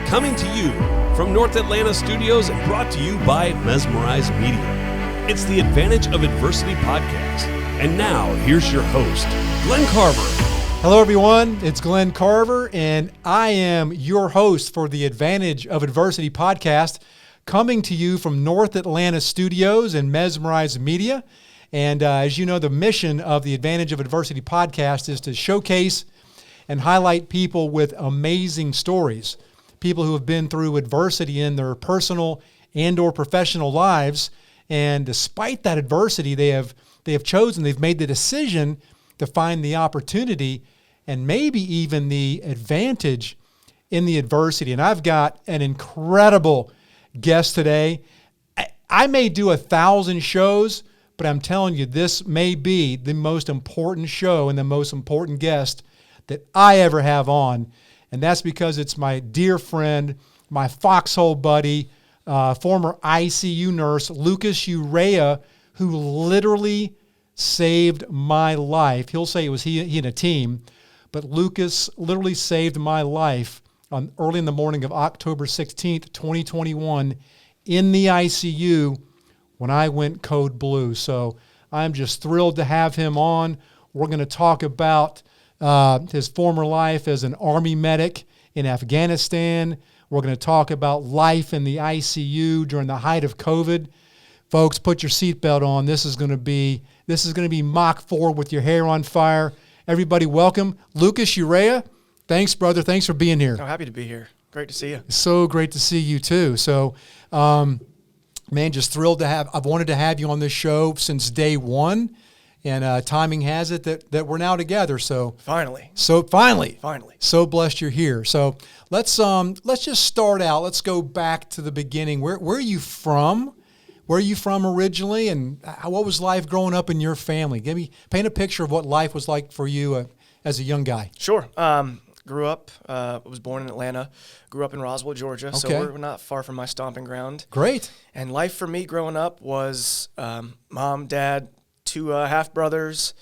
coming to you from North Atlanta Studios and brought to you by Mesmerize Media. It's the Advantage of Adversity podcast. And now, here's your host, Glenn Carver. Hello, everyone. It's Glenn Carver, and I am your host for the Advantage of Adversity podcast, coming to you from North Atlanta Studios and Mesmerize Media. And as you know, the mission of the Advantage of Adversity podcast is to showcase and highlight people with amazing stories, people who have been through adversity in their personal and or professional lives. And despite that adversity, they've made the decision to find the opportunity and maybe even the advantage in the adversity. And I've got an incredible guest today. I may do 1,000 shows, but I'm telling you, this may be the most important show and the most important guest that I ever have on. And that's because it's my dear friend, my foxhole buddy, former ICU nurse, Lucas Urrea, who literally saved my life. He'll say it was he and a team, but Lucas literally saved my life on early in the morning of October 16th, 2021, in the ICU when I went code blue. So I'm just thrilled to have him on. We're going to talk about his former life as an Army medic in Afghanistan. We're going to talk about life in the ICU during the height of COVID. Folks, put your seatbelt on. This is going to be Mach 4 with your hair on fire. Everybody, welcome Lucas Urrea. Thanks, brother. Thanks for being here. I'm happy to be here. Great to see you. So great to see you too. So, man, just thrilled to have. I've wanted to have you on this show since day one, and timing has it that we're now together. So finally. So blessed you're here. So let's just start out. Let's go back to the beginning. Where are you from? Where are you from originally, and what was life growing up in your family? Paint a picture of what life was like for you as a young guy. Sure. Grew up, was born in Atlanta, grew up in Roswell, Georgia, so we're not far from my stomping ground. Great. And life for me growing up was mom, dad, two half-brothers,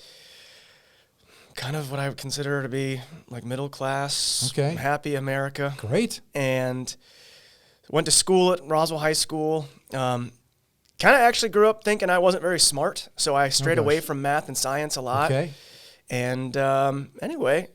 kind of what I would consider to be like middle class, happy America. Great. And went to school at Roswell High School. Kind of actually grew up thinking I wasn't very smart, so I strayed away from math and science a lot. Okay. And anyway,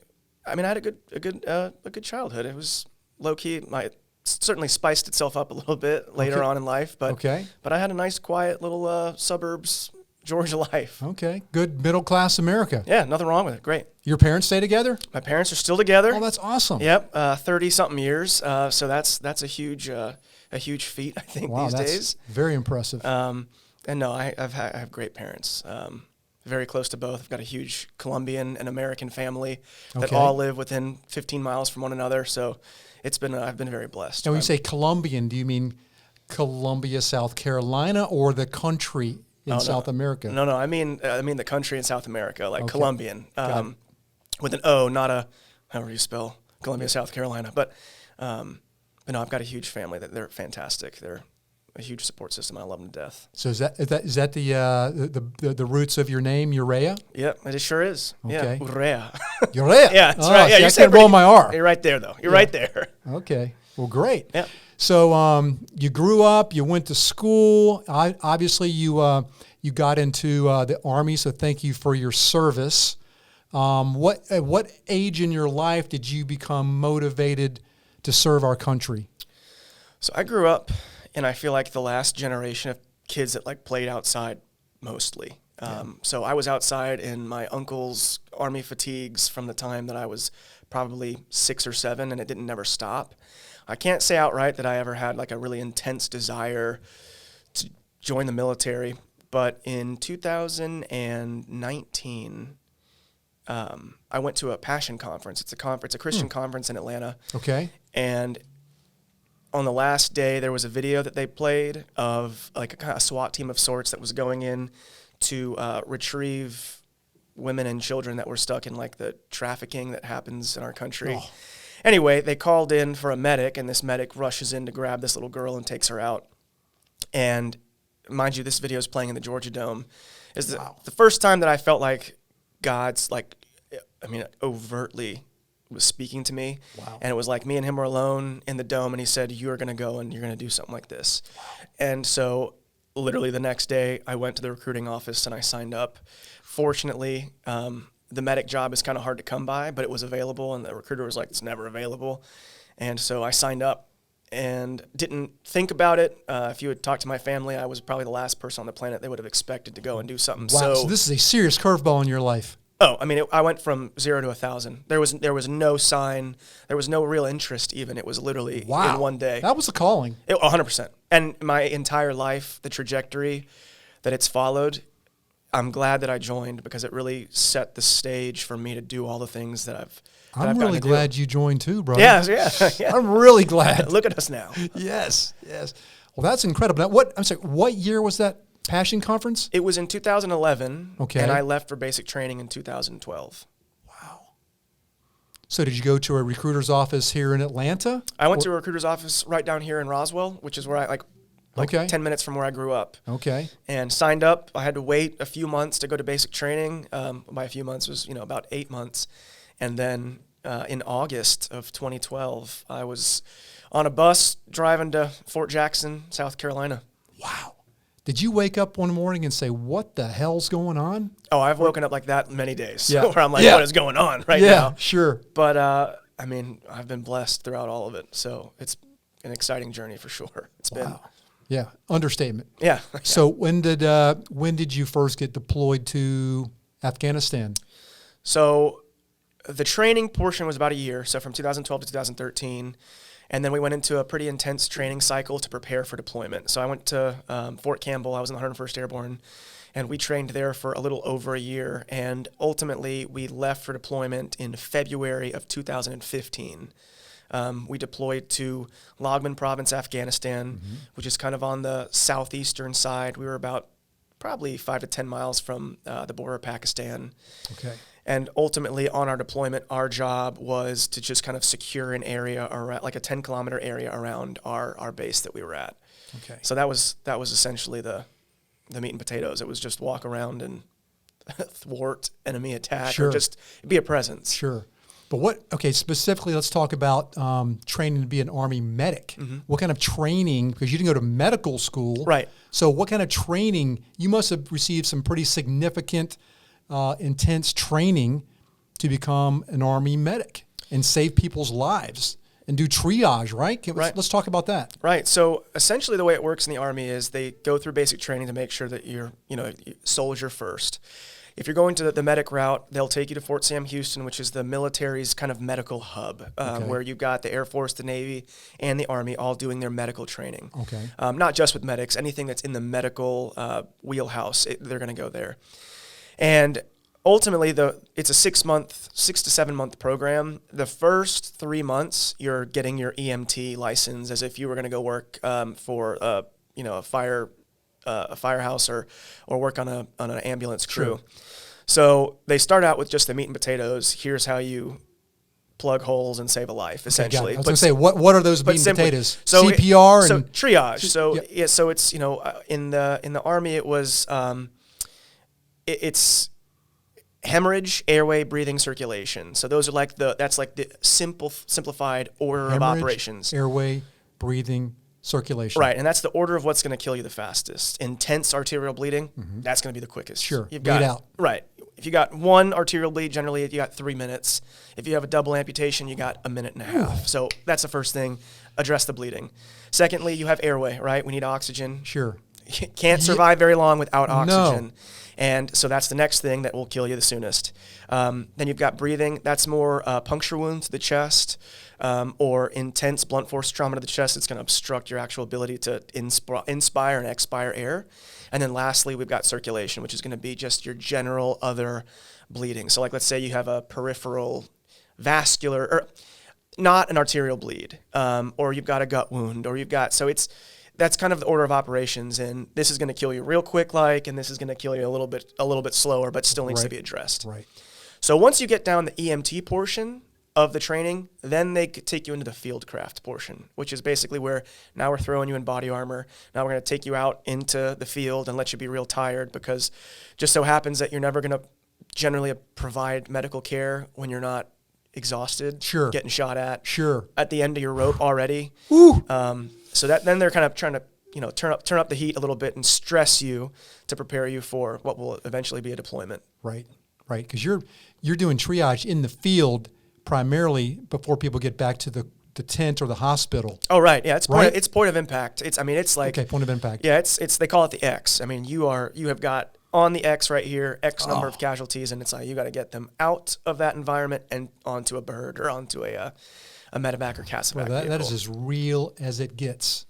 I mean, I had a good childhood. It was low key. It certainly spiced itself up a little bit later on in life, but I had a nice, quiet little suburbs Georgia life. Okay, good middle class America. Yeah, nothing wrong with it. Great. Your parents stay together? My parents are still together. Oh, that's awesome. Yep, 30-something years. So that's a huge feat, I think, these days. Very impressive. And no, I have great parents. Very close to both. I've got a huge Colombian and American family that all live within 15 miles from one another. So I've been very blessed. And when you say Colombian, do you mean Columbia, South Carolina, or the country in South America? No. I mean the country in South America, like Colombian, with an O, not a however you spell Columbia, South Carolina. But no, I've got a huge family. They're fantastic. They're a huge support system. I love them to death. So is that the roots of your name, Urrea? Yep, it sure is. Okay. Yeah, Urrea. Urrea. Yeah, that's right. Yeah, you said roll my R. You're right there, though. You're right there. Okay. Well, great. Yeah. So you grew up. You went to school. Obviously, you got into the Army. So thank you for your service. At what age in your life did you become motivated to serve our country? So I grew up, and I feel like the last generation of kids that played outside mostly. So I was outside in my uncle's Army fatigues from the time that I was probably 6 or 7, and it didn't never stop. I can't say outright that I ever had a really intense desire to join the military, but in 2019, I went to a Passion conference. It's a Christian conference in Atlanta. Okay. And on the last day, there was a video that they played of a kind of SWAT team of sorts that was going in to retrieve women and children that were stuck in the trafficking that happens in our country. Oh. Anyway, they called in for a medic, and this medic rushes in to grab this little girl and takes her out. And mind you, this video is playing in the Georgia Dome. It's the first time that I felt like God's overtly was speaking to me. Wow. And it was like me and him were alone in the dome, and he said, "You're going to go and you're going to do something like this." Wow. And so literally the next day I went to the recruiting office and I signed up. Fortunately, the medic job is kind of hard to come by, but it was available, and the recruiter was like, "It's never available." And so I signed up and didn't think about it. If you had talked to my family, I was probably the last person on the planet they would have expected to go and do something. Wow, so this is a serious curveball in your life. Oh, I mean, I went from 0 to 1,000. There was no sign. There was no real interest even. It was literally in one day. That was a calling. 100%. And my entire life, the trajectory that it's followed, I'm glad that I joined because it really set the stage for me to do all the things that I'm really glad you joined too, brother. Yeah. I'm really glad. Look at us now. Yes. Well, that's incredible. Now, what year was that Passion Conference? It was in 2011. Okay. And I left for basic training in 2012. Wow. So did you go to a recruiter's office here in Atlanta? I went to a recruiter's office right down here in Roswell, which is where I okay. 10 minutes from where I grew up. Okay. And signed up. I had to wait a few months to go to basic training. By a few months was, about 8 months. And then in August of 2012, I was on a bus driving to Fort Jackson, South Carolina. Wow. Did you wake up one morning and say, "What the hell's going on?" Oh, I've woken up like that many days. Yeah. Where I'm like, what is going on right now? Yeah, sure. But, I mean, I've been blessed throughout all of it. So it's an exciting journey for sure. It's been. Yeah, understatement. Yeah. So when did you first get deployed to Afghanistan? So the training portion was about a year, so from 2012 to 2013. And then we went into a pretty intense training cycle to prepare for deployment. So I went to Fort Campbell. I was in the 101st Airborne, and we trained there for a little over a year. And ultimately, we left for deployment in February of 2015. We deployed to Logman Province, Afghanistan, which is kind of on the southeastern side. We were about probably 5 to 10 miles from the border of Pakistan. Okay. And ultimately, on our deployment, our job was to just kind of secure an area around, like a 10-kilometer area around our base that we were at. Okay. So that was essentially the meat and potatoes. It was just walk around and thwart enemy attack, or just be a presence. Sure. But specifically, let's talk about training to be an Army medic. What kind of training, because you didn't go to medical school. Right. So what kind of training, you must have received some pretty significant, intense training to become an Army medic and save people's lives and do triage, right? Let's talk about that. Right. So essentially the way it works in the Army is they go through basic training to make sure that you're, soldier first. If you're going to the medic route, they'll take you to Fort Sam Houston, which is the military's kind of medical hub, where you've got the Air Force, the Navy, and the Army all doing their medical training. Okay. Not just with medics, anything that's in the medical wheelhouse, they're going to go there. And ultimately, it's a 6 to 7 month program. The first 3 months, you're getting your EMT license as if you were going to go work for a firehouse or work on an ambulance crew. Sure. So they start out with just the meat and potatoes. Here's how you plug holes and save a life, essentially. I was going to say, what are those meat and potatoes? So CPR so and triage. So it's in the Army it was it's hemorrhage, airway, breathing, circulation. So those are that's the simplified order of operations. Airway, breathing, circulation. Right, and that's the order of what's going to kill you the fastest. Intense arterial bleeding, that's going to be the quickest. Sure, bleed out. Right. If you got one arterial bleed, generally you got 3 minutes. If you have a double amputation, you got 1.5 minutes. So that's the first thing, address the bleeding. Secondly, you have airway, right? We need oxygen. Sure. You can't survive very long without oxygen. No. And so that's the next thing that will kill you the soonest. Then you've got breathing. That's more puncture wounds to the chest or intense blunt force trauma to the chest. It's going to obstruct your actual ability to inspire and expire air. And then lastly, we've got circulation, which is going to be just your general other bleeding. So like let's say you have a peripheral vascular, or not an arterial bleed, or you've got a gut wound, or that's kind of the order of operations, and this is going to kill you real quick, and this is going to kill you a little bit slower, but still needs to be addressed. Right. So once you get down the EMT portion of the training, then they could take you into the field craft portion, which is basically where now we're throwing you in body armor. Now we're going to take you out into the field and let you be real tired, because just so happens that you're never going to generally provide medical care when you're not exhausted, Sure. getting shot at, Sure. at the end of your rope already. Woo. So that then they're kind of trying to, turn up the heat a little bit and stress you to prepare you for what will eventually be a deployment. Right. Because you're doing triage in the field primarily before people get back to the tent or the hospital. Oh, right. Yeah, it's Right? point of impact. It's like Okay, point of impact. Yeah, it's they call it the X. I mean, you have got on the X right here, X number of casualties, and it's like you got to get them out of that environment and onto a bird or onto a medevac or CASEVAC Well, vehicle. that is as real as it gets.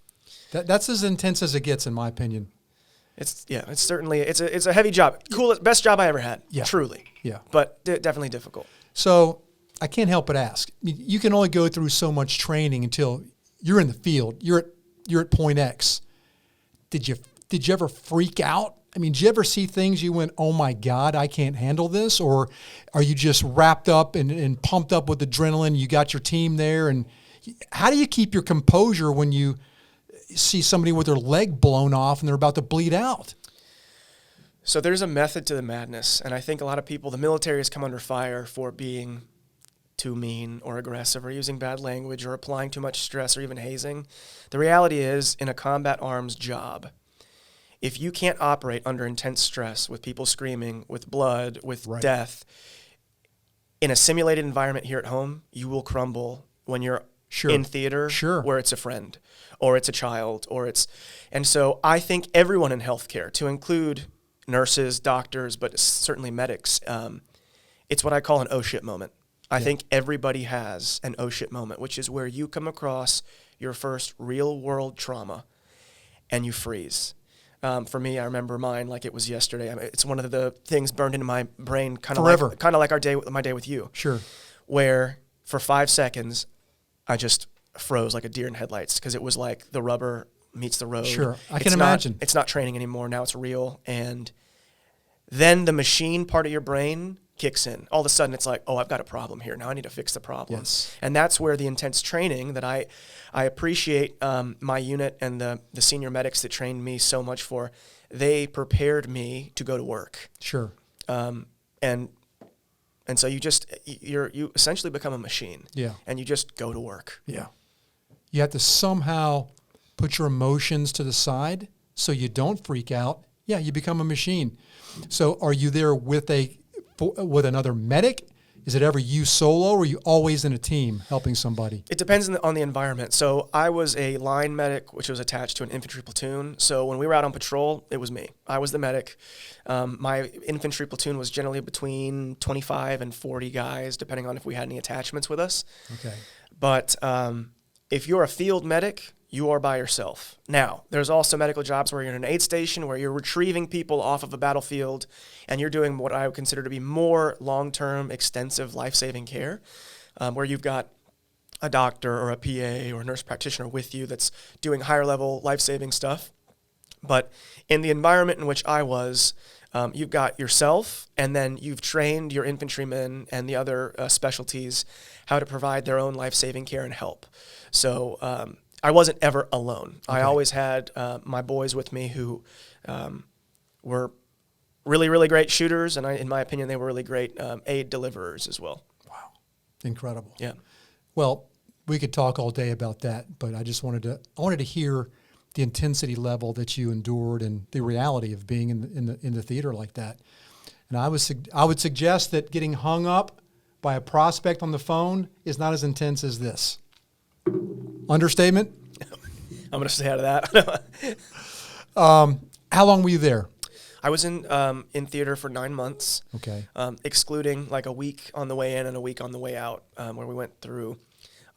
That's as intense as it gets, in my opinion. It's certainly it's a heavy job. Coolest, best job I ever had. Yeah. Truly. Yeah. But definitely difficult. So I can't help but ask. I mean, you can only go through so much training until you're in the field. You're at point X. Did you ever freak out? I mean, did you ever see things you went, oh my God, I can't handle this? Or are you just wrapped up and pumped up with adrenaline? You got your team there. And how do you keep your composure when you see somebody with their leg blown off and they're about to bleed out? So there's a method to the madness. And I think a lot of people, the military has come under fire for being too mean or aggressive or using bad language or applying too much stress or even hazing. The reality is, in a combat arms job, if you can't operate under intense stress with people screaming, with blood, with death, in a simulated environment here at home, you will crumble when you're in theater where it's a friend or it's a child and so I think everyone in healthcare, to include nurses, doctors, but certainly medics, it's what I call an oh shit moment. I think everybody has an oh shit moment, which is where you come across your first real world trauma and you freeze. For me, I remember mine like it was yesterday. I mean, it's one of the things burned into my brain, kind of like my day with you. Sure. Where for 5 seconds, I just froze like a deer in headlights because it was like the rubber meets the road. Sure, I can imagine. It's not training anymore. Now it's real. And then the machine part of your brain kicks in. All of a sudden, it's like, oh, I've got a problem here. Now I need to fix the problem. Yes. And that's where the intense training that I appreciate my unit and the senior medics that trained me so much for, they prepared me to go to work. Sure. And so you essentially become a machine. Yeah. And you just go to work. Yeah. You have to somehow put your emotions to the side so you don't freak out. Yeah, you become a machine. So are you there with another medic? Is it ever you solo, or are you always in a team helping somebody? It depends on the environment. So I was a line medic, which was attached to an infantry platoon. So when we were out on patrol, it was me. I was the medic. My infantry platoon was generally between 25 and 40 guys, depending on if we had any attachments with us. Okay. But if you're a field medic, you are by yourself. Now, there's also medical jobs where you're in an aid station, where you're retrieving people off of a battlefield, and you're doing what I would consider to be more long-term, extensive, life-saving care, where you've got a doctor or a PA or a nurse practitioner with you that's doing higher-level, life-saving stuff. But in the environment in which I was, you've got yourself, and then you've trained your infantrymen and the other specialties how to provide their own life-saving care and help. So I wasn't ever alone. Okay. I always had my boys with me who were really, really great shooters, and in my opinion, they were really great aid deliverers as well. Wow. Incredible. Yeah. Well, we could talk all day about that, but I just wanted to hear the intensity level that you endured and the reality of being in the theater like that. And I would suggest that getting hung up by a prospect on the phone is not as intense as this. Understatement? I'm going to stay out of that. How long were you there? I was in theater for 9 months. Okay. Excluding like a week on the way in and a week on the way out, where we went through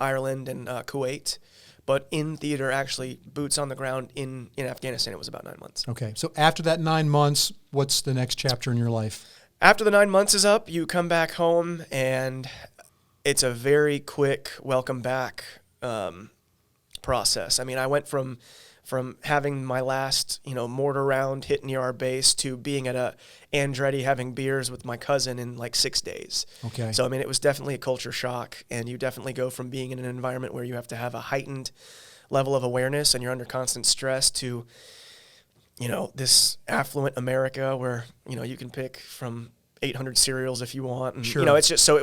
Ireland and Kuwait. But in theater, actually, boots on the ground in Afghanistan, it was about 9 months. Okay. So after that 9 months, what's the next chapter in your life? After the 9 months is up, you come back home, and it's a very quick welcome back process. I mean, I went from having my last, mortar round hit near our base to being at a Andretti having beers with my cousin in like 6 days. Okay. So, I mean, it was definitely a culture shock, and you definitely go from being in an environment where you have to have a heightened level of awareness and you're under constant stress to, this affluent America where, you can pick from 800 cereals if you want. And, Sure. it's just, so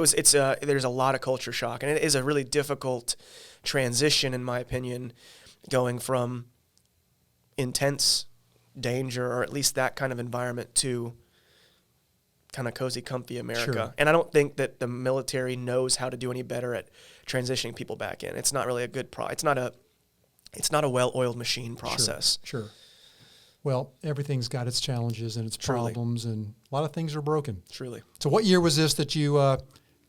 there's a lot of culture shock, and it is a really difficult transition, in my opinion, going from intense danger, or at least that kind of environment, to kind of cozy, comfy America. Sure. And I don't think that the military knows how to do any better at transitioning people back in. It's not really a good it's not a well-oiled machine process. Sure. Well, everything's got its challenges and its Truly. problems, and a lot of things are broken. Truly. So what year was this that you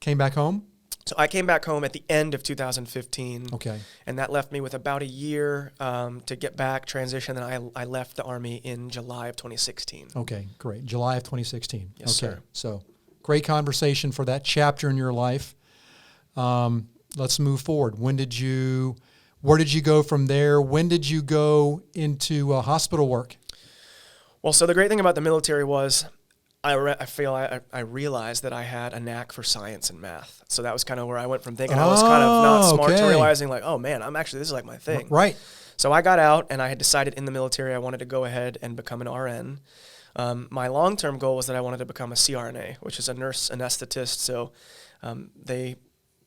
came back home? So I came back home at the end of 2015. Okay. And that left me with about a year to get back, transition, and I left the Army in July of 2016. Okay, great. July of 2016. Yes, okay. sir. So great conversation for that chapter in your life. Let's move forward. Where did you go from there? When did you go into hospital work? Well, so the great thing about the military was I realized that I had a knack for science and math. So that was kind of where I went from thinking I was kind of not smart to okay. realizing like, oh man, this is like my thing. Right. So I got out, and I had decided in the military I wanted to go ahead and become an RN. My long-term goal was that I wanted to become a CRNA, which is a nurse anesthetist. So they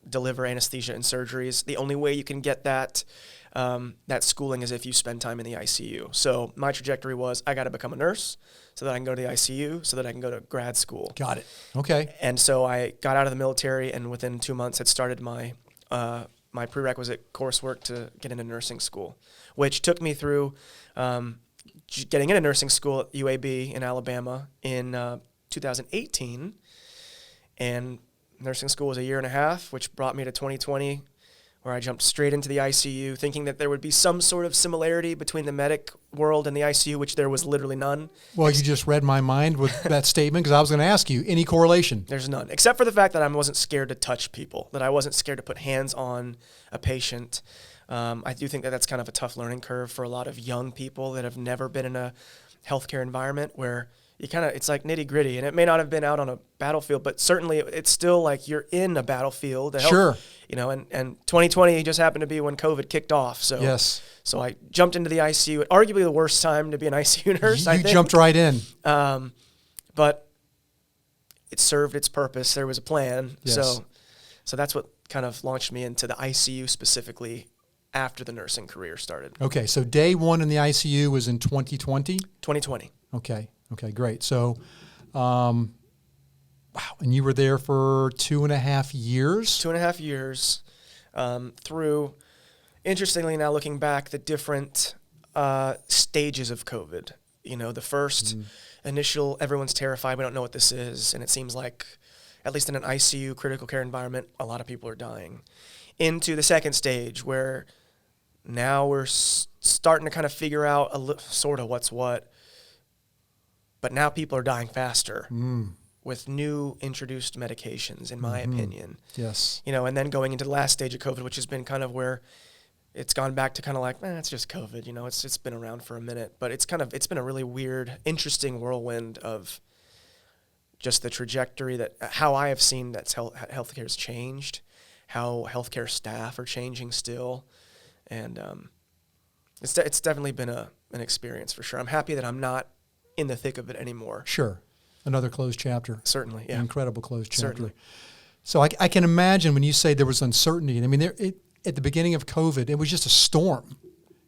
deliver anesthesia and surgeries. The only way you can get that schooling is if you spend time in the ICU. So my trajectory was I got to become a nurse so that I can go to the ICU, so that I can go to grad school. Got it. Okay. And so I got out of the military, and within 2 months had started my my prerequisite coursework to get into nursing school, which took me through getting into nursing school at UAB in Alabama in 2018. And nursing school was a year and a half, which brought me to 2020, where I jumped straight into the ICU, thinking that there would be some sort of similarity between the medic world and the ICU, which there was literally none. Well, you just read my mind with that statement, because I was going to ask you, any correlation? There's none, except for the fact that I wasn't scared to touch people, that I wasn't scared to put hands on a patient. I do think that that's kind of a tough learning curve for a lot of young people that have never been in a healthcare environment, where it's like nitty gritty, and it may not have been out on a battlefield, but certainly it's still like you're in a battlefield. Sure. And 2020 just happened to be when COVID kicked off. So Yes. So I jumped into the ICU at arguably the worst time to be an ICU nurse. You jumped right in. But it served its purpose. There was a plan. Yes. So that's what kind of launched me into the ICU specifically after the nursing career started. Okay, so day one in the ICU was in 2020? 2020. Okay, great. So, wow, and you were there for 2.5 years? 2.5 years through, interestingly now looking back, the different stages of COVID. The first initial, everyone's terrified, we don't know what this is, and it seems like, at least in an ICU critical care environment, a lot of people are dying. Into the second stage, where now we're starting to kind of figure out sort of what's what, but now people are dying faster with new introduced medications, in my opinion. Yes. And then going into the last stage of COVID, which has been kind of where it's gone back to kind of like, it's just COVID. It's been around for a minute, but it's been a really weird, interesting whirlwind of just the trajectory how I have seen that healthcare has changed, how healthcare staff are changing still, and it's definitely been an experience for sure. I'm happy that I'm not in the thick of it anymore. Sure. Another closed chapter. Certainly, yeah. An incredible closed chapter. Certainly. So I can imagine when you say there was uncertainty. I mean, at the beginning of COVID, it was just a storm.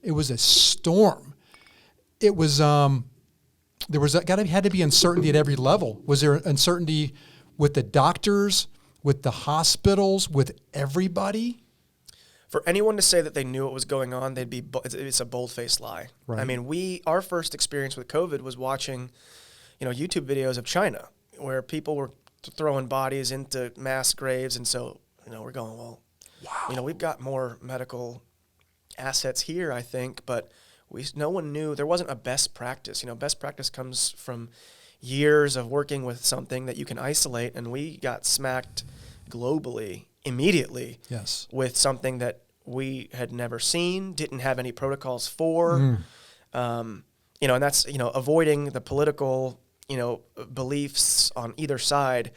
It was a storm. It was had to be uncertainty at every level. Was there uncertainty with the doctors, with the hospitals, with everybody? For anyone to say that they knew what was going on, it's a bold-faced lie. Right. I mean, our first experience with COVID was watching, YouTube videos of China, where people were throwing bodies into mass graves, and so, we're going, well, wow. We've got more medical assets here, I think, but no one knew. There wasn't a best practice. Best practice comes from years of working with something that you can isolate, and we got smacked globally immediately with something that we had never seen, didn't have any protocols for, and that's, avoiding the political, beliefs on either side.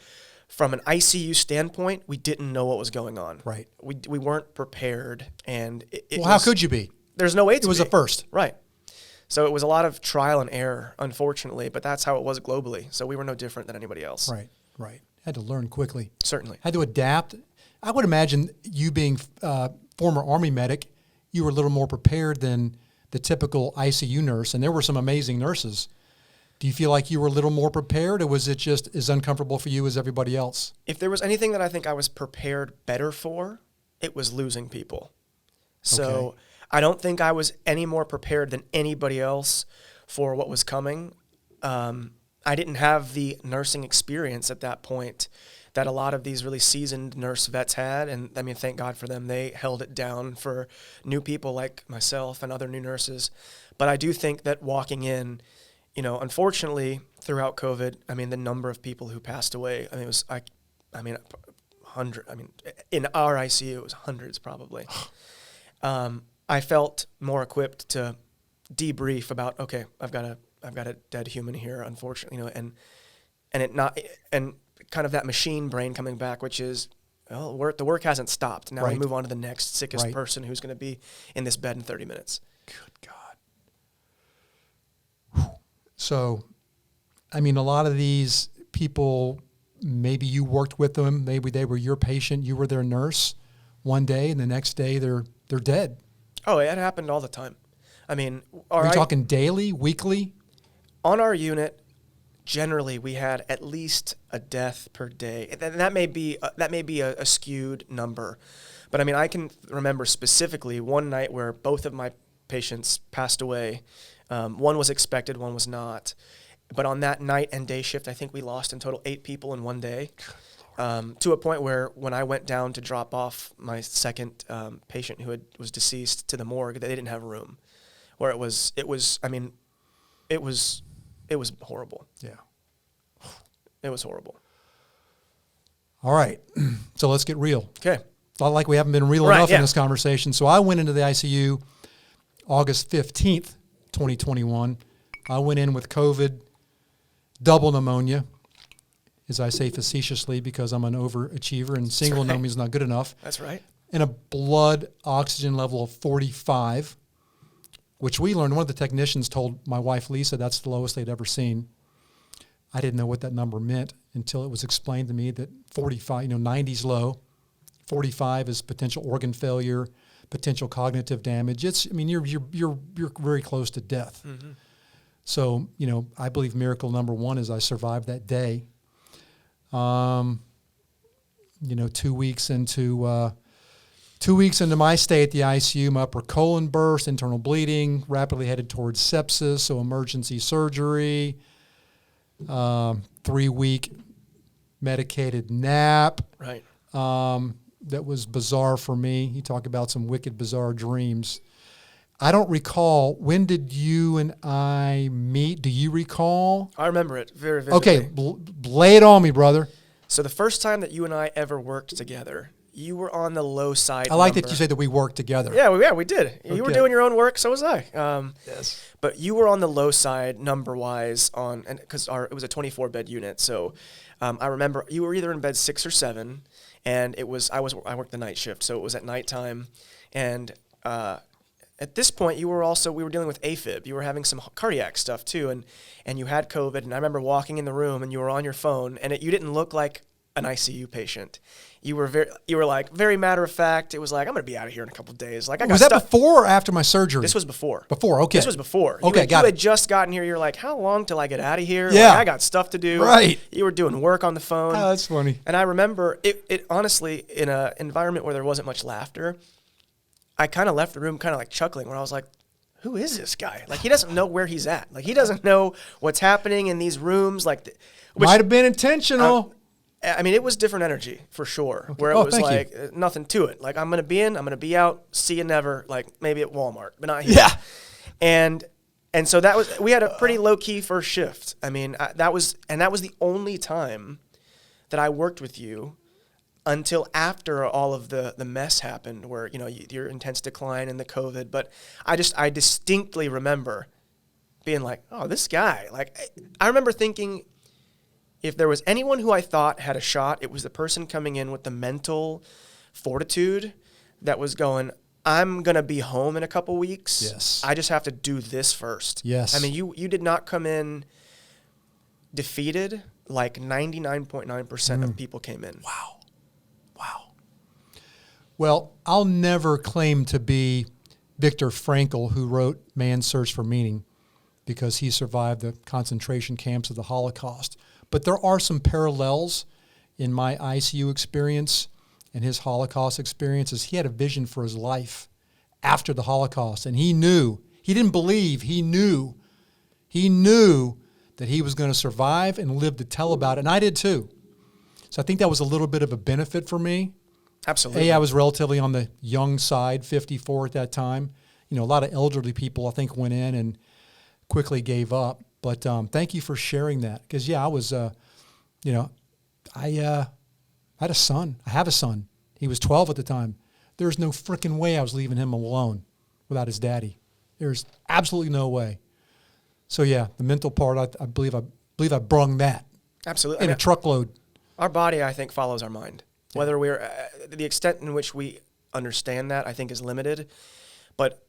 From an ICU standpoint, we didn't know what was going on. Right. We weren't prepared, and how could you be? There's no way to be. It was a first. Right. So it was a lot of trial and error, unfortunately, but that's how it was globally. So we were no different than anybody else. Right. Right. Had to learn quickly. Certainly. Had to adapt. I would imagine you being former Army medic, you were a little more prepared than the typical ICU nurse, and there were some amazing nurses. Do you feel like you were a little more prepared, or was it just as uncomfortable for you as everybody else? If there was anything that I think I was prepared better for, it was losing people. So Okay. I don't think I was any more prepared than anybody else for what was coming. I didn't have the nursing experience at that point that a lot of these really seasoned nurse vets had. And I mean, thank God for them. They held it down for new people like myself and other new nurses. But I do think that walking in, you know, unfortunately throughout COVID, I mean, the number of people who passed away, I mean, it was, in our ICU, it was hundreds probably. I felt more equipped to debrief about, okay, I've got a dead human here, unfortunately, you know, and kind of that machine brain coming back, which is, well, the work hasn't stopped. Now we Right. move on to the next sickest Right. person who's going to be in this bed in 30 minutes. Good God. So, I mean, a lot of these people, maybe you worked with them, maybe they were your patient, you were their nurse one day, and the next day they're dead. Oh, it happened all the time. I mean, Are you talking daily, weekly? on our unit, generally we had at least a death per day. And that may be a skewed number, but I mean, I can remember specifically one night where both of my patients passed away. One was expected, one was not. But on that night and day shift, I think we lost in total 8 people in one day. To a point where when I went down to drop off my second patient who was deceased to the morgue, they didn't have room. Where it was horrible. Yeah. It was horrible. All right. So let's get real. Okay. Not like we haven't been real Right, enough yeah. in this conversation. So I went into the ICU August 15th, 2021. I went in with COVID, double pneumonia, as I say facetiously because I'm an overachiever and single right. pneumonia is not good enough, That's right. and a blood oxygen level of 45, which we learned, one of the technicians told my wife, Lisa, that's the lowest they'd ever seen. I didn't know what that number meant until it was explained to me that 45, 90's low, 45 is potential organ failure, potential cognitive damage. You're very close to death. Mm-hmm. So, I believe miracle number one is I survived that day. 2 weeks into 2 weeks into my stay at the ICU, my upper colon burst, internal bleeding, rapidly headed towards sepsis, so emergency surgery, 3-week medicated nap. Right. That was bizarre for me. You talk about some wicked, bizarre dreams. I don't recall, when did you and I meet? Do you recall? I remember it very vividly. Okay, lay it on me, brother. So the first time that you and I ever worked together, you were on the low side. I like number. that you say that we worked together. Yeah, we did. You were Okay. doing your own work, so was I. Yes. But you were on the low side number-wise because it was a 24-bed unit. So I remember you were either in bed 6 or 7, and I worked the night shift, so it was at nighttime, and at this point we were dealing with AFib. You were having some cardiac stuff too, and you had COVID. And I remember walking in the room, and you were on your phone, and you didn't look like an ICU patient. You were very matter of fact. It was like, I'm going to be out of here in a couple of days. Like, I got Was that stuff. before or after my surgery? This was before. Before, okay. This was before. Okay, You had it. just gotten here. You're like, how long till I get out of here? Yeah. Like, I got stuff to do. Right. You were doing work on the phone. Oh, that's funny. And I remember it honestly, in an environment where there wasn't much laughter, I kind of left the room kind of like chuckling, where I was like, who is this guy? Like, he doesn't know where he's at. Like, he doesn't know what's happening in these rooms. Like, Might have been intentional. I mean, it was different energy for sure, where it Oh, was thank like nothing to it. Like, I'm going to be in, I'm going to be out, see you never, like maybe at Walmart, but not here. Yeah. And so we had a pretty low key first shift. I mean, that was the only time that I worked with you until after all of the mess happened, where, your intense decline and the COVID. But I distinctly remember being like, oh, this guy, like, I remember thinking, if there was anyone who I thought had a shot, it was the person coming in with the mental fortitude that was going, I'm going to be home in a couple weeks. Yes. I just have to do this first. Yes. I mean, you did not come in defeated. like 99.9% of people came in. Wow. Well, I'll never claim to be Viktor Frankl, who wrote Man's Search for Meaning, because he survived the concentration camps of the Holocaust. But there are some parallels in my ICU experience and his Holocaust experiences. He had a vision for his life after the Holocaust, and he didn't believe, he knew that he was going to survive and live to tell about it, and I did too. So I think that was a little bit of a benefit for me. Absolutely. I was relatively on the young side, 54 at that time. A lot of elderly people, I think, went in and quickly gave up. But thank you for sharing that. Because, I was, I had a son. I have a son. He was 12 at the time. There's no freaking way I was leaving him alone without his daddy. There's absolutely no way. So, the mental part, I believe I brung that. Absolutely. In a truckload. Our body, I think, follows our mind. Whether we're, the extent in which we understand that, I think, is limited. But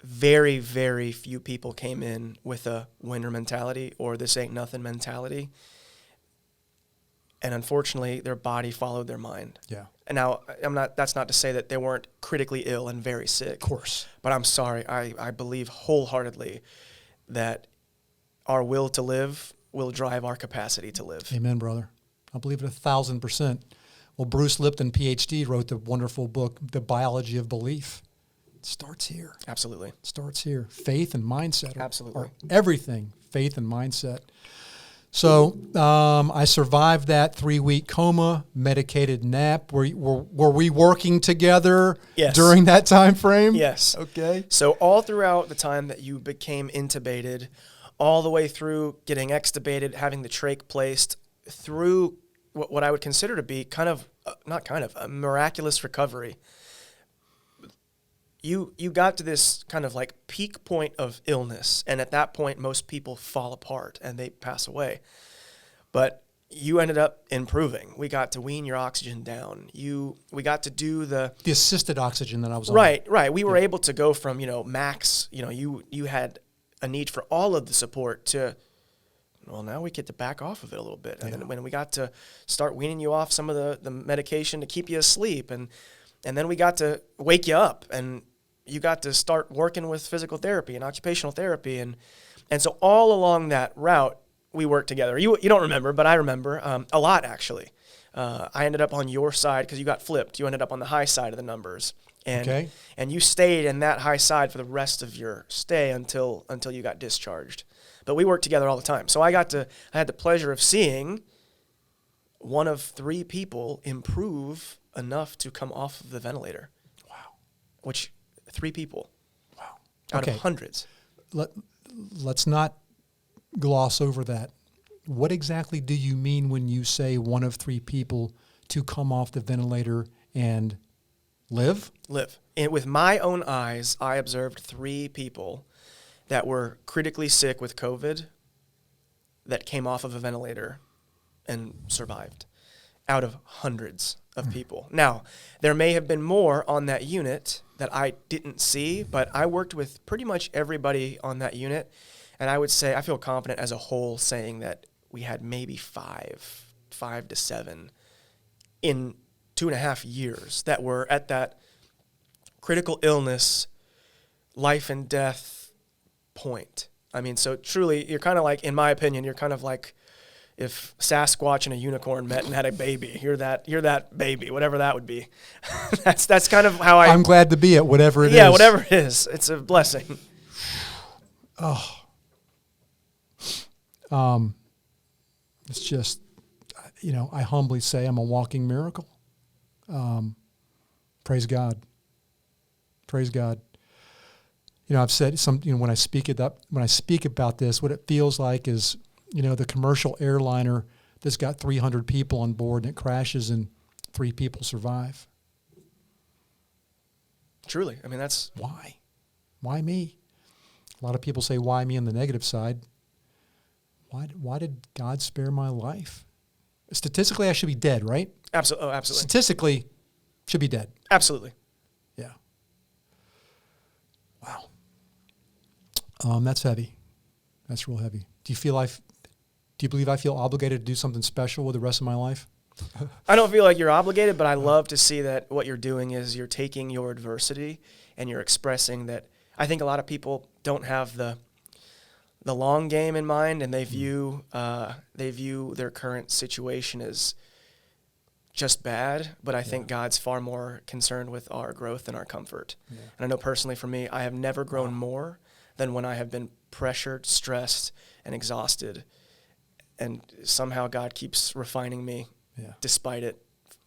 very, very few people came in with a winner mentality or this ain't nothing mentality. And unfortunately, their body followed their mind. Yeah. And now, that's not to say that they weren't critically ill and very sick. Of course. But I'm sorry, I believe wholeheartedly that our will to live will drive our capacity to live. Amen, brother. I believe it 1,000%. Well, Bruce Lipton, PhD, wrote the wonderful book, The Biology of Belief. It starts here. Absolutely. It starts here. Faith and mindset Absolutely. are everything. Faith and mindset. So I survived that 3-week coma, medicated nap. Were we working together during that time frame? Yes. Okay. So all throughout the time that you became intubated, all the way through getting extubated, having the trach placed, through what I would consider to be a miraculous recovery. You got to this kind of like peak point of illness, and at that point, most people fall apart and they pass away. But you ended up improving. We got to wean your oxygen down. We got to do the assisted oxygen that I was on. Right. We were able to go from, max, you had a need for all of the support to, well, now we get to back off of it a little bit. And then when we got to start weaning you off some of the medication to keep you asleep, and then we got to wake you up, and you got to start working with physical therapy and occupational therapy. And so all along that route, we worked together. You don't remember, but I remember a lot, actually. I ended up on your side because you got flipped. You ended up on the high side of the numbers. And you stayed in that high side for the rest of your stay until you got discharged. But we worked together all the time. So I had the pleasure of seeing one of 3 people improve enough to come off of the ventilator. Wow. Which 3 people. Wow. Out of hundreds. Let's not gloss over that. What exactly do you mean when you say one of 3 people to come off the ventilator and live? Live. And with my own eyes, I observed 3 people that were critically sick with COVID that came off of a ventilator and survived out of hundreds of people. Now, there may have been more on that unit that I didn't see, but I worked with pretty much everybody on that unit, and I would say I feel confident as a whole saying that we had maybe 5 to 7 in 2.5 years that were at that critical illness, life and death point. I mean, so truly, you're kind of like, in my opinion, you're kind of like if Sasquatch and a unicorn met and had a baby. You're that baby, whatever that would be. that's kind of how I'm glad to be it, whatever it is. Yeah, whatever it is. It's a blessing. Oh. It's just, I humbly say I'm a walking miracle. Praise God. Praise God. I've said when I speak about this, what it feels like is, the commercial airliner that's got 300 people on board and it crashes and 3 people survive. Truly. I mean, that's... Why? Why me? A lot of people say, why me on the negative side? Why did God spare my life? Statistically, I should be dead, right? Absolutely. Oh, absolutely. Statistically, should be dead. Absolutely. Yeah. Wow. That's heavy. That's real heavy. Do you believe I feel obligated to do something special with the rest of my life? I don't feel like you're obligated, but I love to see that what you're doing is you're taking your adversity and you're expressing that. I think a lot of people don't have the long game in mind, and they view their current situation as just bad. But I think God's far more concerned with our growth and our comfort. Yeah. And I know personally for me, I have never grown more than when I have been pressured, stressed, and exhausted. And somehow God keeps refining me despite it,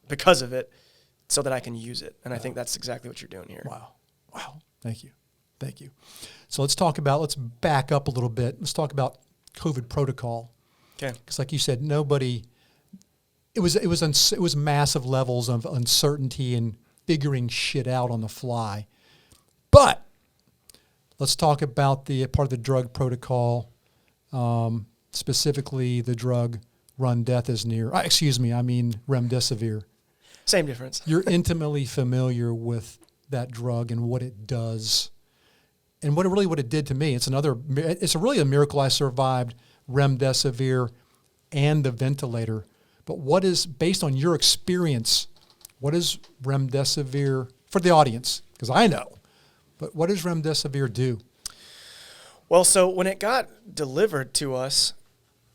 because of it, so that I can use it. And I think that's exactly what you're doing here. Wow. Thank you. So let's back up a little bit. Let's talk about COVID protocol. Okay. Because like you said, it was massive levels of uncertainty and figuring shit out on the fly. But let's talk about the part of the drug protocol, specifically the drug remdesivir. Same difference. You're intimately familiar with that drug and what it does, and what it did to me. It's really a miracle I survived remdesivir and the ventilator. But what is, based on your experience, what is remdesivir for the audience? Because I know, but what does remdesivir do? Well, so when it got delivered to us,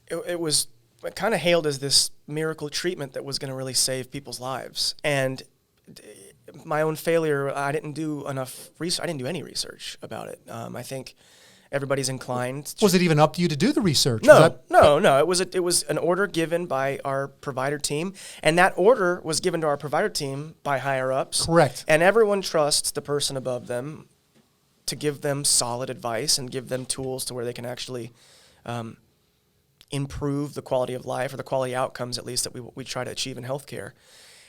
it was kind of hailed as this miracle treatment that was going to really save people's lives. And my own failure, I didn't do enough research. I didn't do any research about it. I think everybody's inclined. Was it even up to you to do the research? No. It was an order given by our provider team, and that order was given to our provider team by higher ups. Correct. And everyone trusts the person above them to give them solid advice and give them tools to where they can actually improve the quality of life, or the quality outcomes, at least, that we try to achieve in healthcare.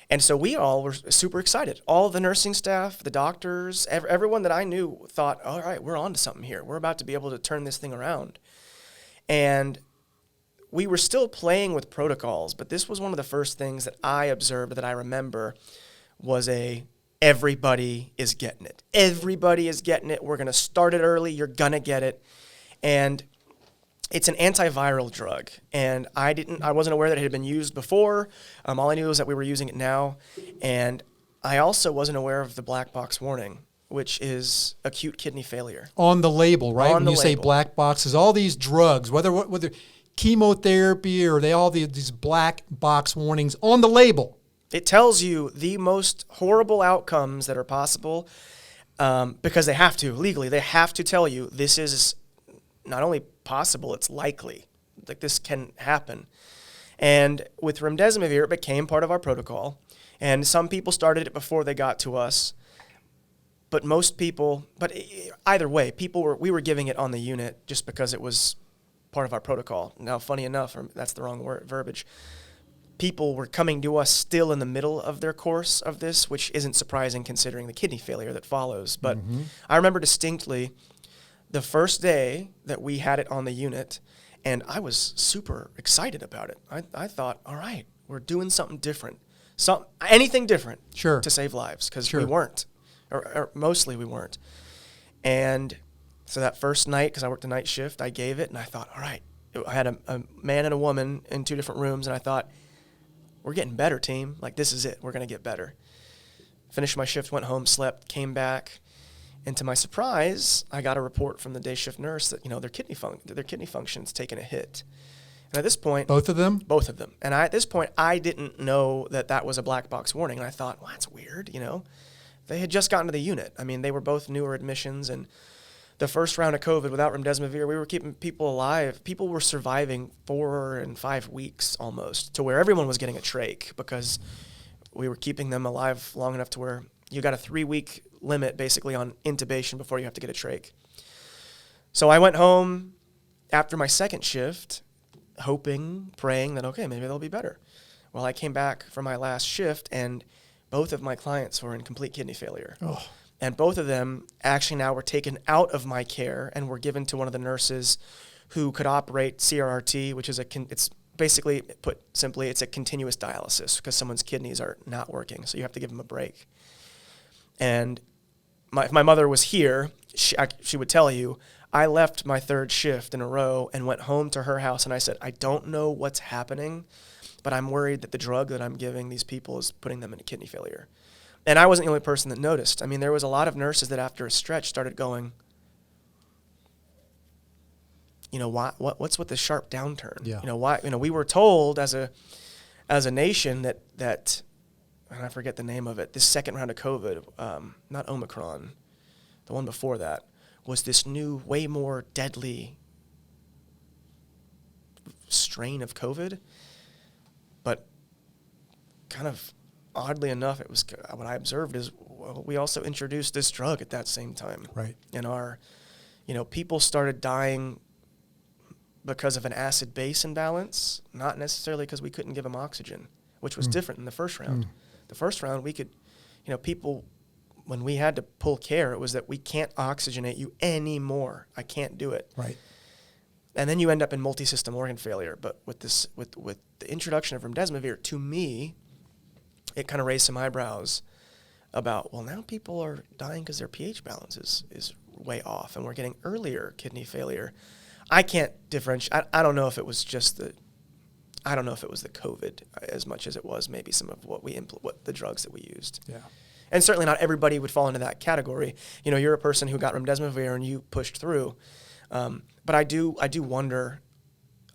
And so we all were super excited. All of the nursing staff, the doctors, everyone that I knew thought, all right, we're on to something here. We're about to be able to turn this thing around. And we were still playing with protocols, but this was one of the first things that I observed, that I remember, was everybody is getting it. Everybody is getting it. We're going to start it early. You're going to get it. And it's an antiviral drug, and I wasn't aware that it had been used before. All I knew was that we were using it now, and I also wasn't aware of the black box warning, which is acute kidney failure. On the label, right? When you say black boxes, all these drugs, whether chemotherapy or these black box warnings on the label. It tells you the most horrible outcomes that are possible, because they have to, legally. They have to tell you this is not only possible, it's likely. Like, this can happen. And with remdesivir, it became part of our protocol. And some people started it before they got to us. But either way, we were giving it on the unit just because it was part of our protocol. Now, funny enough, that's the wrong verbiage. People were coming to us still in the middle of their course of this, which isn't surprising considering the kidney failure that follows. But I remember distinctly the first day that we had it on the unit, and I was super excited about it. I thought, all right, we're doing something different, anything different to save lives, because we weren't, or mostly we weren't. And so that first night, because I worked a night shift, I gave it, and I thought, all right. I had a man and a woman in 2 different rooms, and I thought, we're getting better, team. Like, this is it. We're going to get better. Finished my shift, went home, slept, came back. And to my surprise, I got a report from the day shift nurse that, their kidney function's taken a hit. And at this point... Both of them? Both of them. And at this point, I didn't know that was a black box warning. And I thought, well, that's weird, They had just gotten to the unit. I mean, they were both newer admissions. And the first round of COVID without remdesivir, we were keeping people alive. People were surviving 4 and 5 weeks almost, to where everyone was getting a trach, because we were keeping them alive long enough to where you got a 3-week limit basically on intubation before you have to get a trach. So I went home after my second shift, praying that, okay, maybe they'll be better. Well, I came back from my last shift, and both of my clients were in complete kidney failure. Oh. And both of them actually now were taken out of my care and were given to one of the nurses who could operate CRRT, which is it's basically, put simply, it's a continuous dialysis, because someone's kidneys are not working, so you have to give them a break. And if my mother was here, she would tell you, I left my third shift in a row and went home to her house, and I said, I don't know what's happening, but I'm worried that the drug that I'm giving these people is putting them into kidney failure. And I wasn't the only person that noticed. I mean, there was a lot of nurses that after a stretch started going, what's with the sharp downturn? Yeah. Why? We were told as a nation that and I forget the name of it, this second round of COVID, not Omicron, the one before that, was this new, way more deadly strain of COVID. But kind of oddly enough, it was what I observed is, well, we also introduced this drug at that same time. Right. And people started dying because of an acid-base imbalance, not necessarily because we couldn't give them oxygen, which was different in the first round. The first round, we could, people, when we had to pull care, it was that we can't oxygenate you anymore. I can't do it. Right. And then you end up in multi-system organ failure. But with the introduction of remdesivir, to me, it kind of raised some eyebrows about, well, now people are dying because their pH balance is way off, and we're getting earlier kidney failure. I can't differentiate. I don't know if it was just the COVID as much as it was maybe some of what the drugs that we used. Yeah. And certainly not everybody would fall into that category. You're a person who got remdesivir and you pushed through. But I do wonder,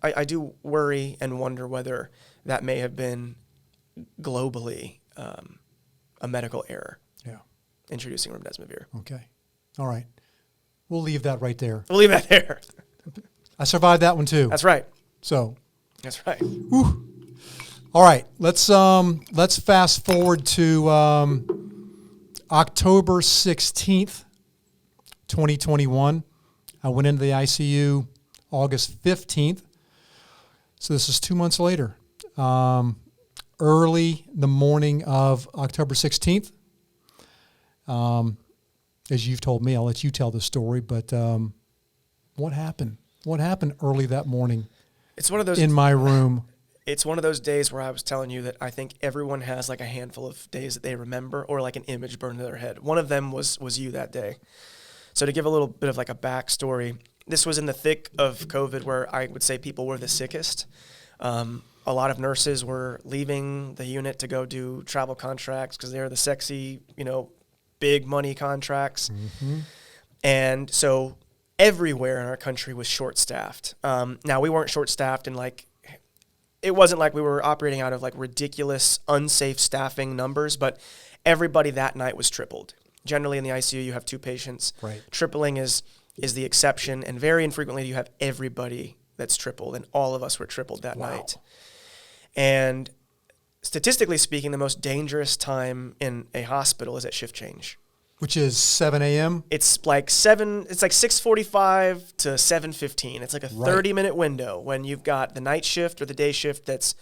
I do worry and wonder whether that may have been globally a medical error. Yeah. Introducing remdesivir. Okay. All right. We'll leave that right there. We'll leave that there. I survived that one too. That's right. So. That's right. Whew. All right. Let's fast forward to October 16th, 2021. I went into the ICU August 15th. So this is 2 months later. Early the morning of October 16th. As you've told me, I'll let you tell the story, but what happened? What happened early that morning? It's one of those in my room. It's one of those days where I was telling you that I think everyone has like a handful of days that they remember, or like an image burned to their head. One of them was you that day. So to give a little bit of like a backstory, this was in the thick of COVID, where I would say people were the sickest. A lot of nurses were leaving the unit to go do travel contracts because they're the sexy, big money contracts. Mm-hmm. And so everywhere in our country was short-staffed. Now, we weren't short-staffed in it wasn't like we were operating out of like ridiculous, unsafe staffing numbers, but everybody that night was tripled. Generally in the ICU, you have 2 patients. Right. Tripling is the exception, and very infrequently you have everybody that's tripled, and all of us were tripled that night. And statistically speaking, the most dangerous time in a hospital is at shift change. Which is 7 a.m.? It's like 6:45 to 7:15. It's like a 30-minute window when you've got the night shift or the day shift that's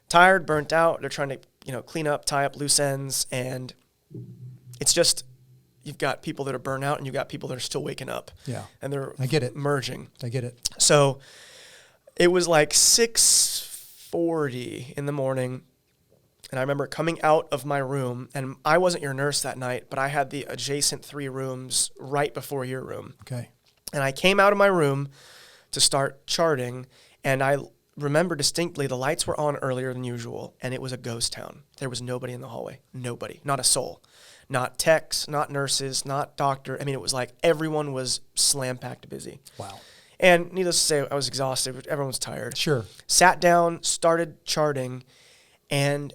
tired, burnt out. They're trying to, clean up, tie up loose ends. And it's just, you've got people that are burnt out and you've got people that are still waking up. Yeah. And they're I get it. merging. I get it. So it was like 6:40 in the morning. And I remember coming out of my room, and I wasn't your nurse that night, but I had the adjacent 3 rooms right before your room. Okay. And I came out of my room to start charting, and I remember distinctly the lights were on earlier than usual, and it was a ghost town. There was nobody in the hallway. Nobody. Not a soul. Not techs, not nurses, not doctor. I mean, it was like everyone was slam-packed busy. Wow. And needless to say, I was exhausted. Everyone was tired. Sure. Sat down, started charting, and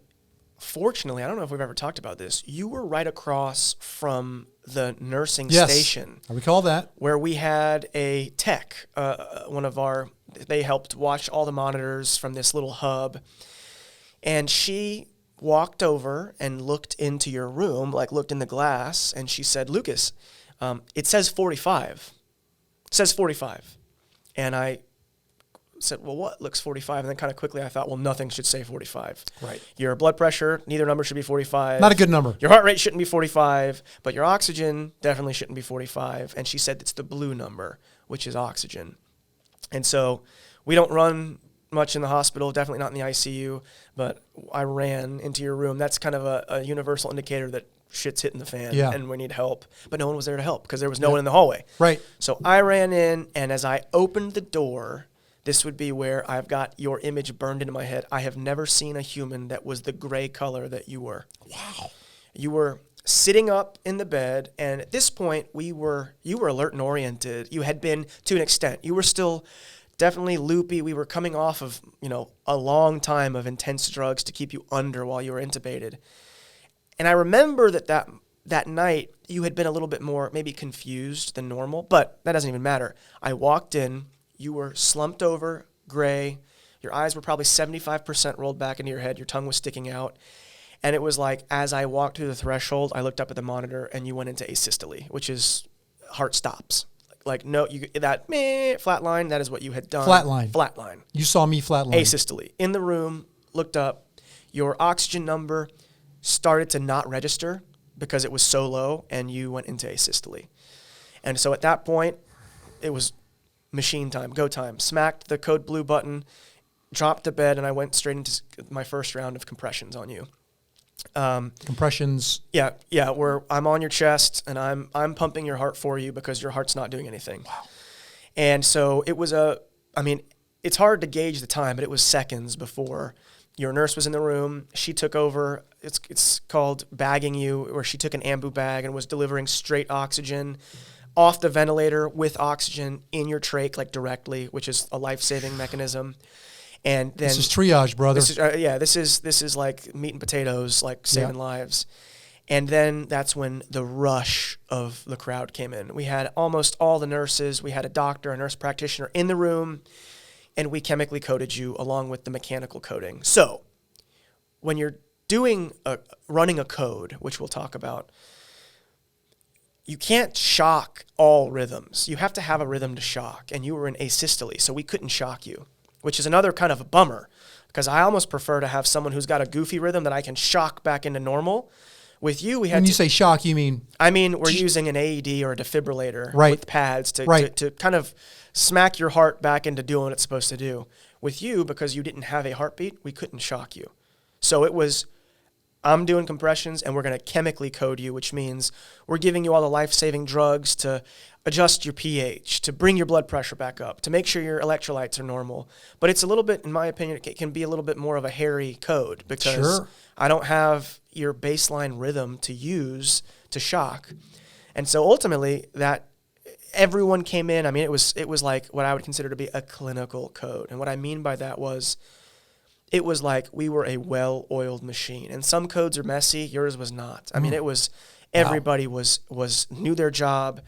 fortunately, I don't know if we've ever talked about this, you were right across from the nursing station. I recall that. Where we had a tech, they helped watch all the monitors from this little hub. And she walked over and looked into your room, looked in the glass, and she said, Lucas, it says 45. It says 45. And I said, well, what looks 45? And then kind of quickly I thought, well, nothing should say 45. Right. Your blood pressure, neither number should be 45. Not a good number. Your heart rate shouldn't be 45, but your oxygen definitely shouldn't be 45. And she said it's the blue number, which is oxygen. And so we don't run much in the hospital, definitely not in the ICU, but I ran into your room. That's kind of a universal indicator that shit's hitting the fan Yeah. and we need help. But no one was there to help because there was no one in the hallway. Right. So I ran in, and as I opened the door, this would be where I've got your image burned into my head. I have never seen a human that was the gray color that you were. Wow. You were sitting up in the bed, and at this point, you were alert and oriented. You had been, to an extent. You were still definitely loopy. We were coming off of, a long time of intense drugs to keep you under while you were intubated. And I remember that night, you had been a little bit more maybe confused than normal, but that doesn't even matter. I walked in, you were slumped over, gray. Your eyes were probably 75% rolled back into your head. Your tongue was sticking out. And it was like, as I walked through the threshold, I looked up at the monitor, and you went into asystole, which is heart stops. Like no, flatline, that is what you had done. Flatline. You saw me flatline. Asystole. In the room, looked up. Your oxygen number started to not register because it was so low, and you went into asystole. And so at that point, it was machine time, go time. Smacked the code blue button, dropped to bed, and I went straight into my first round of compressions on you. Compressions. Yeah, where I'm on your chest and I'm pumping your heart for you because your heart's not doing anything. Wow. And so it was it's hard to gauge the time, but it was seconds before your nurse was in the room. She took over. It's called bagging you, where she took an ambu bag and was delivering straight oxygen off the ventilator with oxygen in your trach, like directly, which is a life-saving mechanism. And then This is triage, brother. This is like meat and potatoes, like saving lives. And then that's when the rush of the crowd came in. We had almost all the nurses. We had a doctor, a nurse practitioner in the room, and we chemically coded you along with the mechanical coding. So when you're running a code, which we'll talk about, you can't shock all rhythms. You have to have a rhythm to shock, and you were in asystole, so we couldn't shock you, which is another kind of a bummer, because I almost prefer to have someone who's got a goofy rhythm that I can shock back into normal. With you, we had When you say shock, you mean? I mean, we're using an AED or a defibrillator with pads to kind of smack your heart back into doing what it's supposed to do. With you, because you didn't have a heartbeat, we couldn't shock you. So it was, I'm doing compressions, and we're going to chemically code you, which means we're giving you all the life-saving drugs to adjust your pH, to bring your blood pressure back up, to make sure your electrolytes are normal. But it's a little bit, in my opinion, it can be a little bit more of a hairy code because I don't have your baseline rhythm to use to shock. And so ultimately, that everyone came in. I mean, it was like what I would consider to be a clinical code. And what I mean by that was, it was like we were a well-oiled machine. And some codes are messy. Yours was not. I mean, it was, everybody was knew their job.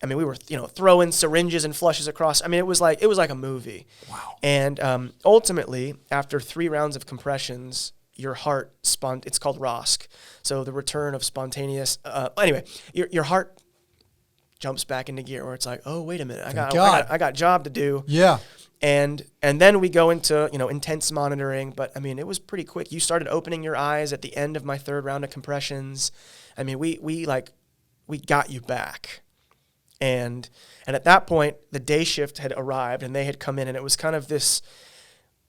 I mean, we were, throwing syringes and flushes across. I mean, it was like a movie. Wow. And ultimately, after 3 rounds of compressions, your heart it's called ROSC. So the return of spontaneous. Anyway, your heart jumps back into gear, where it's like, oh, wait a minute, I got job to do. Yeah. And then we go into intense monitoring. But I mean, it was pretty quick. You started opening your eyes at the end of my 3rd round of compressions. I mean, we got you back. And at that point, the day shift had arrived, and they had come in, and it was kind of this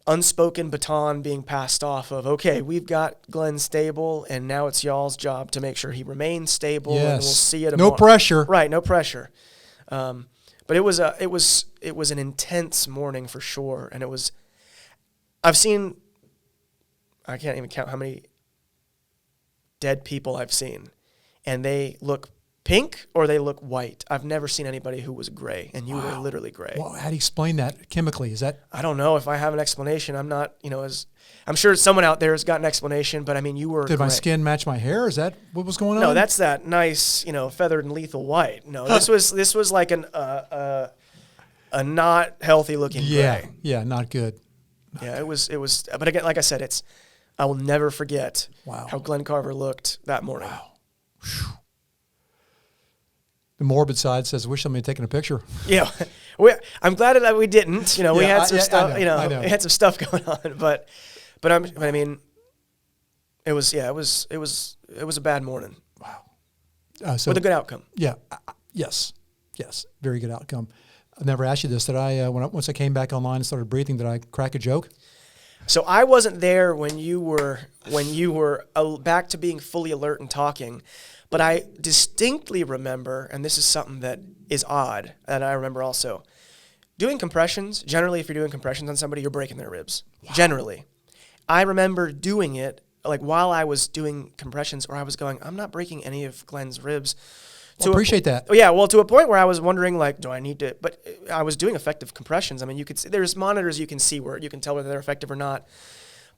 unspoken baton being passed off of, okay, we've got Glenn stable, and now it's y'all's job to make sure he remains stable, and we'll see you tomorrow. No pressure. Right, no pressure. But it was an intense morning for sure, and I can't even count how many dead people I've seen, and they look pink or they look white. I've never seen anybody who was gray, and you were literally gray. Well, how do you explain that chemically? Is that? I don't know if I have an explanation. I'm not, I'm sure someone out there has got an explanation, but I mean, you were Did gray. my skin match my hair? Is that what was going on? No, that's that nice, feathered and lethal white. No, this was like a not healthy looking gray. Yeah, not good. It was, but again, like I said, I will never forget how Glenn Carver looked that morning. Wow. Whew. The morbid side says, "Wish somebody had taken a picture." Yeah, I'm glad that we didn't. We had some stuff. We had some stuff going on, but I mean, it was a bad morning. Wow. So with a good outcome. Yeah. Yes. Very good outcome. I never asked you this. Did I once I came back online and started breathing, did I crack a joke? So I wasn't there when you were back to being fully alert and talking, but I distinctly remember, and this is something that is odd, and I remember also, doing compressions. Generally, if you're doing compressions on somebody, you're breaking their ribs. Wow. Generally. I remember doing it like while I was doing compressions, or I was going, I'm not breaking any of Glenn's ribs. Well, appreciate that. Yeah, well, to a point where I was wondering, like, do I need to? But I was doing effective compressions. I mean, you could see, there's monitors you can see where you can tell whether they're effective or not.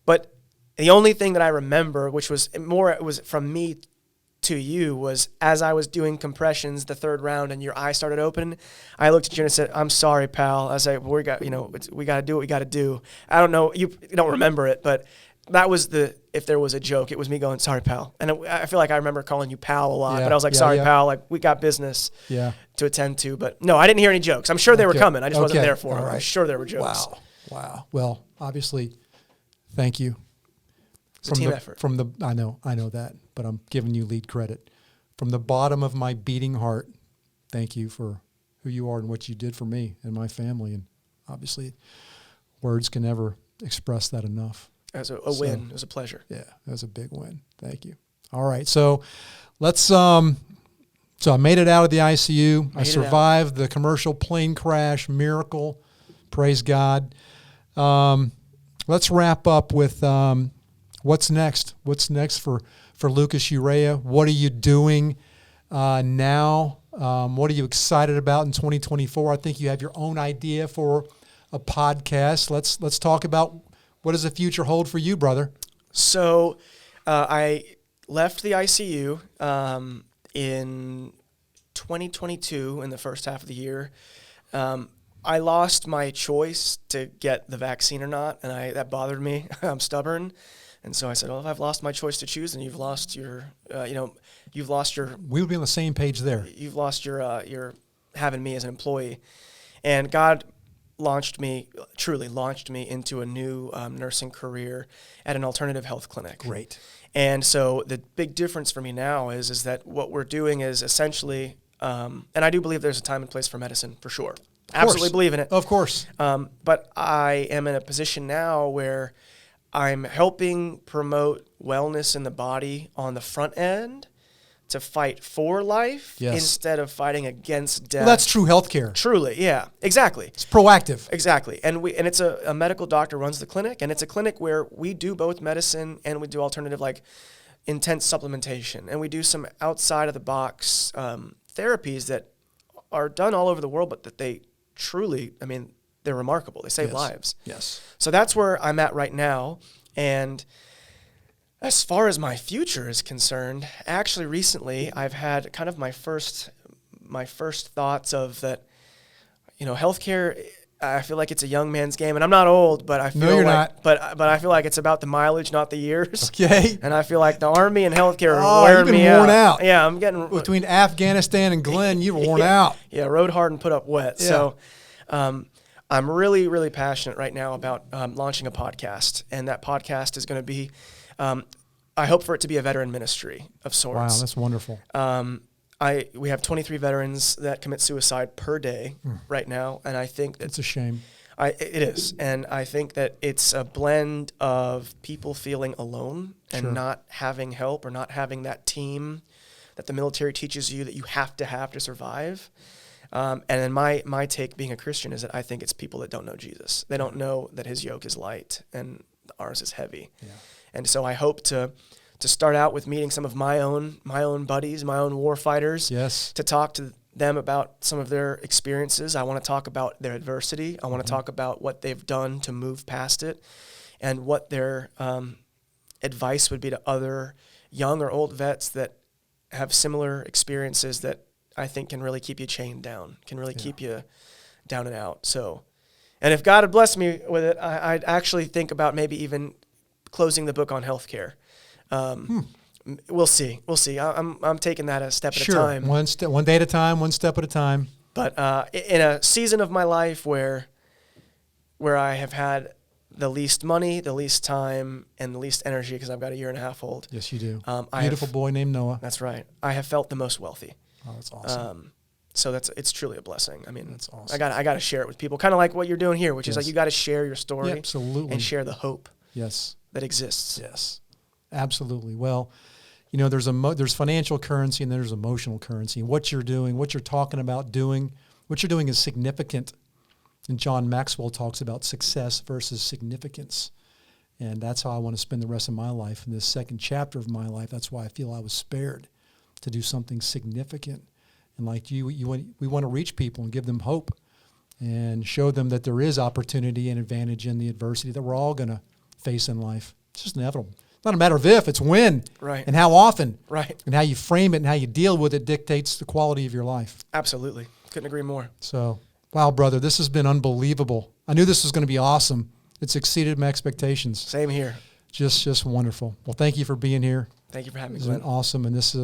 But the only thing that I remember, which was more, it was from me to you, was as I was doing compressions the third round and your eye started open, I looked at you and I said, "I'm sorry, pal." I was like, we got to do what we got to do. I don't know, you don't remember it, but that was if there was a joke, it was me going, "Sorry, pal." And I feel like I remember calling you pal a lot, but I was like, "Sorry, pal, like we got business to attend to." But no, I didn't hear any jokes. I'm sure they were coming. I just wasn't there for them. Right. I'm sure there were jokes. Wow. Well, obviously, thank you. It's a team effort. I know that, but I'm giving you lead credit. From the bottom of my beating heart, thank you for who you are and what you did for me and my family. And obviously, words can never express that enough. As a win. It was a pleasure. Yeah, it was a big win. Thank you. All right, so let's. So I made it out of the ICU. I survived the commercial plane crash miracle. Praise God. Let's wrap up with what's next. What's next for Lucas Urrea? What are you doing now? What are you excited about in 2024? I think you have your own idea for a podcast. Let's talk about. What does the future hold for you, brother? So I left the ICU in 2022 in the first half of the year. I lost my choice to get the vaccine or not, and that bothered me. I'm stubborn. And so I said, well, if I've lost my choice to choose, then you've lost your, you've lost your... We would be on the same page there. You've lost your having me as an employee. And God truly launched me into a new nursing career at an alternative health clinic. Great. And so the big difference for me now is that what we're doing is essentially, and I do believe there's a time and place for medicine, for sure. Absolutely believe in it. Of course. But I am in a position now where I'm helping promote wellness in the body on the front end to fight for life instead of fighting against death. Well, that's true healthcare. Truly, yeah, exactly. It's proactive. Exactly. And it's a medical doctor runs the clinic, and it's a clinic where we do both medicine and we do alternative, like intense supplementation, and we do some outside of the box therapies that are done all over the world, but that they truly, I mean, they're remarkable. They save lives. Yes. So that's where I'm at right now. And as far as my future is concerned, actually recently I've had kind of my first thoughts of that, healthcare, I feel like it's a young man's game, and I'm not old, but I feel not. But I feel like it's about the mileage, not the years. Okay. And I feel like the Army and healthcare are wearing me worn out. Yeah, I'm getting between Afghanistan and Glenn, you're worn out. Yeah, rode hard and put up wet. Yeah. So, I'm really, really passionate right now about launching a podcast, and that podcast is going to be, I hope for it to be a veteran ministry of sorts. Wow, that's wonderful. We have 23 veterans that commit suicide per day right now, and I think it's a shame. It is, and I think that it's a blend of people feeling alone and not having help or not having that team that the military teaches you that you have to survive. And then my take, being a Christian, is that I think it's people that don't know Jesus. They don't know that his yoke is light and ours is heavy. Yeah. And so I hope to start out with meeting some of my own buddies, my own war fighters, to talk to them about some of their experiences. I want to talk about their adversity. I want to talk about what they've done to move past it, and what their advice would be to other young or old vets that have similar experiences that I think can really keep you chained down, can really keep you down and out. So, and if God had blessed me with it, I'd actually think about maybe even closing the book on healthcare. We'll see. I'm taking that a step at a time. One day at a time, one step at a time. But in a season of my life where I have had the least money, the least time, and the least energy, because I've got a 1.5 year old. Yes, you do. Beautiful boy named Noah. That's right. I have felt the most wealthy. Oh, that's awesome. So it's truly a blessing. I mean, That's awesome. I got to share it with people, kind of like what you're doing here, which is Yes. like you got to share your story, Yeah, absolutely. and share the hope Yes. that exists. Yes. Absolutely. Well, you know, there's financial currency and there's emotional currency. What you're doing, what you're talking about doing, what you're doing is significant. And John Maxwell talks about success versus significance. And that's how I want to spend the rest of my life. In this second chapter of my life, that's why I feel I was spared, to do something significant. And like we want to reach people and give them hope and show them that there is opportunity and advantage in the adversity that we're all going to face in life. It's just inevitable. It's not a matter of if, it's when. Right. And how often. Right. And how you frame it and how you deal with it dictates the quality of your life. Absolutely. Couldn't agree more. So, wow, brother, this has been unbelievable. I knew this was going to be awesome. It's exceeded my expectations. Same here. Just wonderful. Well, thank you for being here. Thank you for having me, It's been Glenn. awesome. And this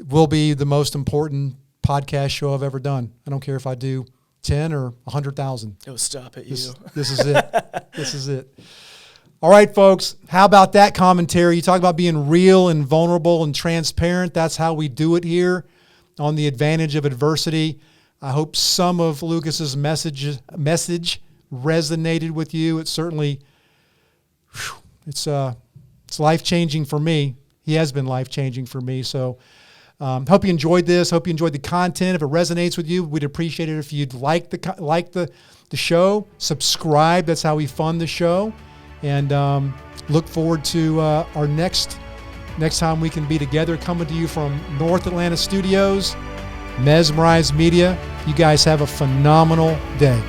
will be the most important podcast show I've ever done. I don't care if I do 10 or 100,000. Oh, stop it, you. This is it. This is it. All right, folks. How about that commentary? You talk about being real and vulnerable and transparent. That's how we do it here on The Advantage of Adversity. I hope some of Lucas's message resonated with you. It certainly, it's life-changing for me. He has been life-changing for me. So hope you enjoyed this. Hope you enjoyed the content. If it resonates with you, we'd appreciate it if you'd like the show. Subscribe. That's how we fund the show. And look forward to our next time we can be together, coming to you from North Atlanta Studios, Mesmerize Media. You guys have a phenomenal day.